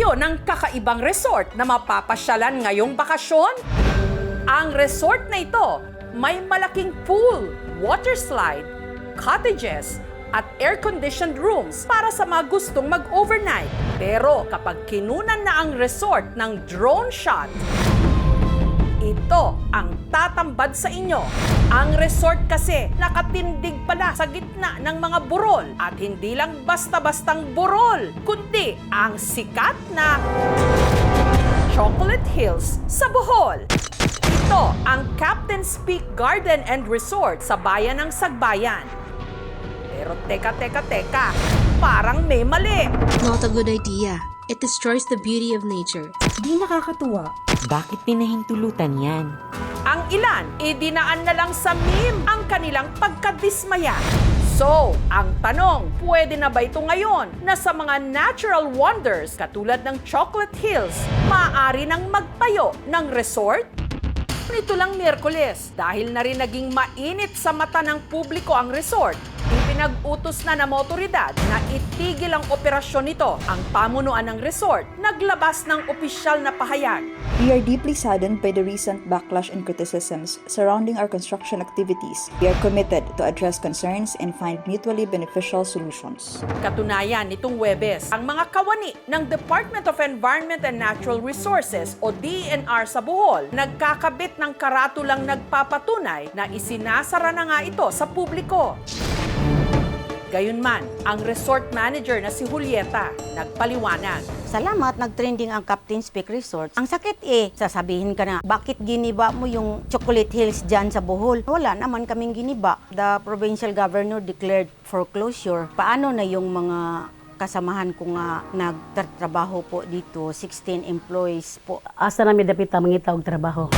kayo ng kakaibang resort na mapapasyalan ngayong bakasyon? Ang resort na ito may malaking pool, water slide, cottages, at air-conditioned rooms para sa mga gustong mag-overnight. Pero kapag kinunan na ang resort ng drone shot, ito ang tatambad sa inyo. Ang resort kasi nakatindig pala sa gitna ng mga burol. At hindi lang basta-bastang burol, kundi ang sikat na Chocolate Hills sa Bohol. Ito ang Captain's Peak Garden and Resort sa bayan ng Sagbayan. Pero teka, parang may mali. Not a good idea. It destroys the beauty of nature. Di nakakatuwa. Bakit pinahintulutan yan? Ang ilan, idinaan na lang sa meme ang kanilang pagkadismaya. So, ang tanong, pwede na ba ito ngayon na sa mga natural wonders katulad ng Chocolate Hills, maaari nang magtayo ng resort? Nito lang Miyerkules, dahil na rin naging mainit sa mata ng publiko ang resort, ipinag-utos na ng otoridad na itigil ang operasyon nito. Ang pamunuan ng resort naglabas ng opisyal na pahayag. We are deeply saddened by the recent backlash and criticisms surrounding our construction activities. We are committed to address concerns and find mutually beneficial solutions. Katunayan nitong Huwebes, ang mga kawani ng Department of Environment and Natural Resources o DENR sa Bohol nagkakabit ng karatulang nagpapatunay na isinasara na nga ito sa publiko. Gayunman, ang resort manager na si Julieta nagpaliwanag. Salamat, nag-trending ang Captain's Peak Resort. Ang sakit sasabihin ka na, bakit giniba mo yung Chocolate Hills dyan sa Bohol? Wala naman kaming giniba. The provincial governor declared foreclosure. Paano na yung mga kasamahan ko nga nagtatrabaho po dito, 16 employees po. Asa namin dapit mangita og trabaho.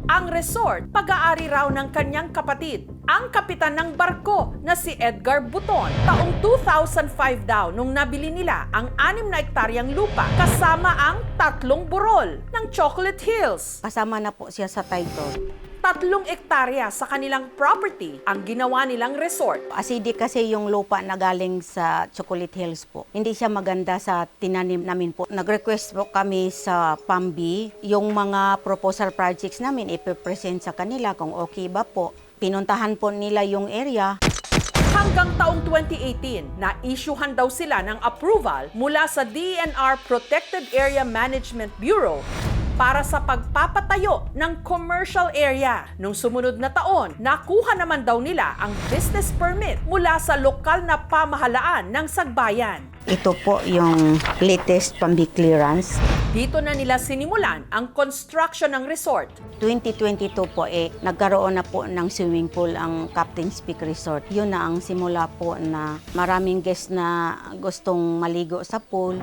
Ang resort, pag-aari raw ng kanyang kapatid, ang kapitan ng barko na si Edgar Buton. Taong 2005 daw nung nabili nila ang 6 na ektaryang lupa kasama ang 3 burol ng Chocolate Hills. Kasama na po siya sa title. 3 ektarya sa kanilang property ang ginawa nilang resort. Acidic kasi yung lupa na galing sa Chocolate Hills po. Hindi siya maganda sa tinanim namin po. Nag-request po kami sa PAMBI yung mga proposal projects namin ipipresent sa kanila kung okay ba po. Pinuntahan po nila yung area. Hanggang taong 2018, na-issuehan daw sila ng approval mula sa DENR Protected Area Management Bureau para sa pagpapatayo ng commercial area. Nung sumunod na taon, nakuha naman daw nila ang business permit mula sa lokal na pamahalaan ng Sagbayan. Ito po yung latest PAMBI clearance. Dito na nila sinimulan ang construction ng resort. 2022 po nagkaroon na po ng swimming pool ang Captain's Peak Resort. Yun na ang simula po na maraming guests na gustong maligo sa pool.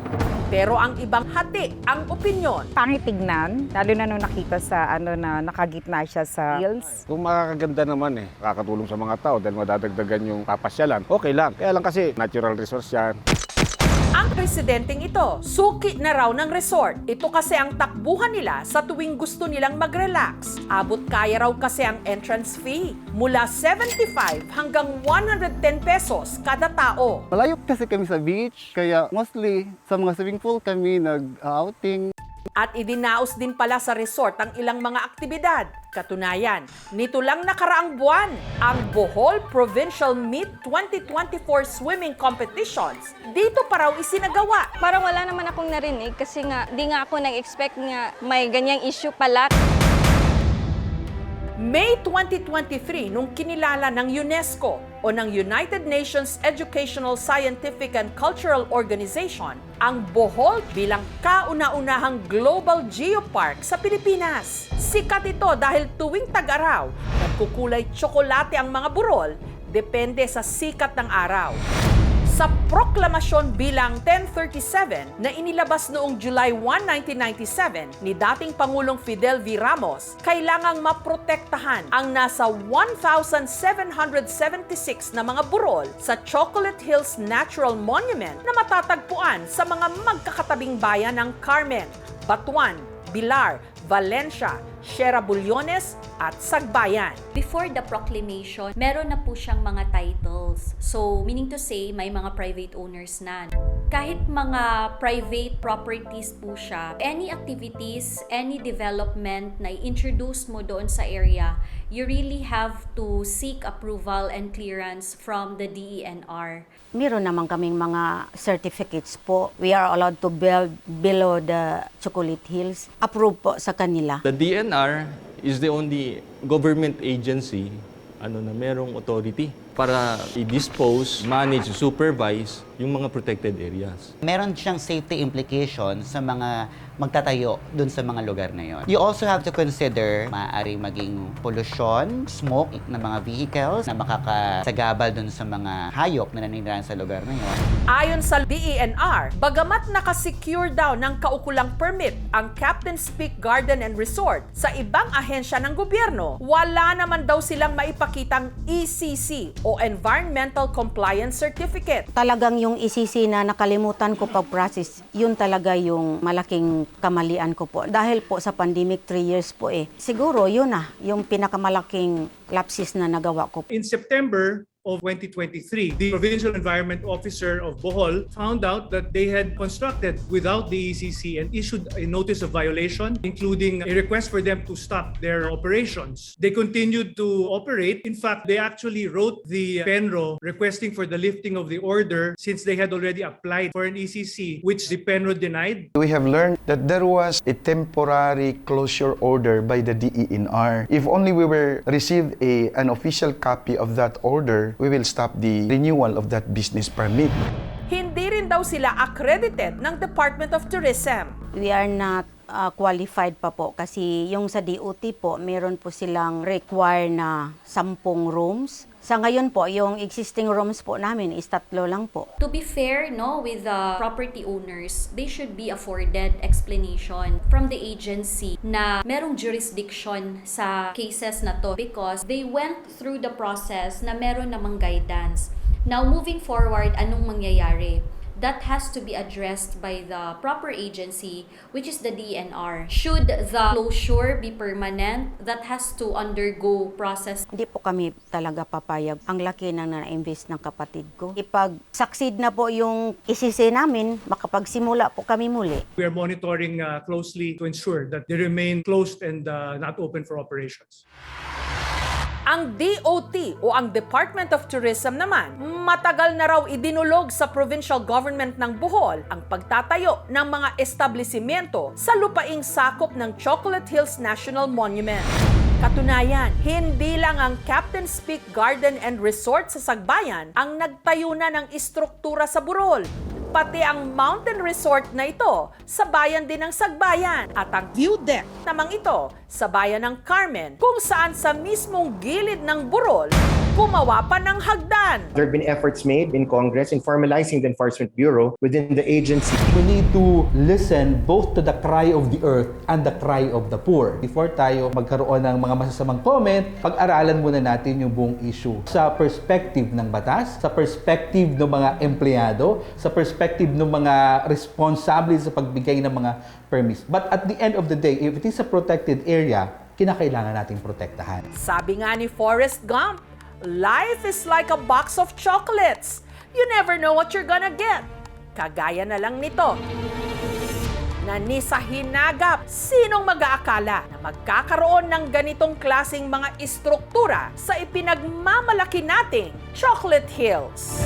Pero ang ibang hati ang opinyon. Pangit tignan, lalo na nung nakita sa na nakagitna siya sa hills. Kung makakaganda naman kakatulong sa mga tao dahil madadagdagan yung papasyalan, okay lang. Kaya lang kasi natural resource yan. Ang presidenteng ito, suki na raw ng resort. Ito kasi ang takbuhan nila sa tuwing gusto nilang mag-relax. Abot kaya raw kasi ang entrance fee. Mula 75 hanggang 110 pesos kada tao. Malayo kasi kami sa beach, kaya mostly sa mga swimming pool kami nag-outing. At idinaos din pala sa resort ang ilang mga aktibidad. Katunayan, nito lang nakaraang buwan, ang Bohol Provincial Meet 2024 Swimming Competitions. Dito pa raw isinagawa. Parang wala naman akong narinig kasi nga di nga ako nag-expect nga may ganyang issue pala. May 2023 nung kinilala ng UNESCO o ng United Nations Educational, Scientific and Cultural Organization ang Bohol bilang kauna-unahang global geopark sa Pilipinas. Sikat ito dahil tuwing tag-araw, nagkukulay tsokolate ang mga burol depende sa sikat ng araw. Sa proklamasyon bilang 1037 na inilabas noong July 1, 1997 ni dating Pangulong Fidel V. Ramos, kailangang maprotektahan ang nasa 1,776 na mga burol sa Chocolate Hills Natural Monument na matatagpuan sa mga magkakatabing bayan ng Carmen, Batuan, Bilar, Valencia, Shera Bulyones at Sagbayan. Before the proclamation, meron na po siyang mga titles. So, meaning to say, may mga private owners na. Kahit mga private properties po siya, any activities, any development na i-introduce mo doon sa area, you really have to seek approval and clearance from the DENR. Meron naman kaming mga certificates po. We are allowed to build below the Chocolate Hills. Approved po sa kanila. The DNR is the only government agency na merong authority para i-dispose, manage, supervise yung mga protected areas. Meron siyang safety implication sa mga magtatayo dun sa mga lugar na yon. You also have to consider maaaring maging pollution, smoke ng mga vehicles na makakasagabal dun sa mga hayop na naninirahan sa lugar na yon. Ayon sa DENR, bagamat nakasecure daw ng kaukulang permit ang Captain's Peak Garden and Resort sa ibang ahensya ng gobyerno, wala naman daw silang maipakitang ECC o Environmental Compliance Certificate. Talagang yung ECC na nakalimutan ko pag-process, yun talaga yung malaking kamalian ko po. Dahil po sa pandemic 3 years po siguro yun yung pinakamalaking lapses na nagawa ko. In September of 2023, the Provincial Environment Officer of Bohol found out that they had constructed without the ECC and issued a notice of violation, including a request for them to stop their operations. They continued to operate. In fact, they actually wrote the PENRO requesting for the lifting of the order since they had already applied for an ECC, which the PENRO denied. We have learned that there was a temporary closure order by the DENR. If only we were received an official copy of that order, we will stop the renewal of that business permit. Hindi rin daw sila accredited ng Department of Tourism. We are not qualified pa po kasi yung sa DOT po, meron po silang require na 10 rooms. Sa ngayon po, yung existing rooms po namin is 3 lang po. To be fair, with the property owners, they should be afforded explanation from the agency na merong jurisdiction sa cases na to because they went through the process na meron namang guidance. Now, moving forward, anong mangyayari? That has to be addressed by the proper agency, which is the DNR. Should the closure be permanent, that has to undergo process. Hindi po kami talaga papayag. Ang laki na na-invest ng kapatid ko. Ipag-succeed na po yung ECC namin, makapagsimula po kami muli. We are monitoring closely to ensure that they remain closed and not open for operations. Ang DOT o ang Department of Tourism naman, matagal na raw idinulog sa provincial government ng Bohol ang pagtatayo ng mga establishmento sa lupaing sakop ng Chocolate Hills National Monument. Katunayan, hindi lang ang Captain's Peak Garden and Resort sa Sagbayan ang nagtayo na ng istruktura sa burol. Pati ang mountain resort na ito sa bayan din ng Sagbayan at ang view deck namang ito sa bayan ng Carmen kung saan sa mismong gilid ng burol gumawa pa ng hagdan. There have been efforts made in Congress in formalizing the Enforcement Bureau within the agency. We need to listen both to the cry of the earth and the cry of the poor. Before tayo magkaroon ng mga masasamang comment, pag-aralan muna natin yung buong issue sa perspective ng batas, sa perspective ng mga empleyado, sa perspective ng mga responsable sa pagbigay ng mga permits. But at the end of the day, if it is a protected area, kinakailangan nating protektahan. Sabi nga ni Forrest Gump, life is like a box of chocolates. You never know what you're gonna get. Kagaya na lang nito. Na ni sa hinagap, sinong mag-aakala na magkakaroon ng ganitong klaseng mga istruktura sa ipinagmamalaki nating Chocolate Hills?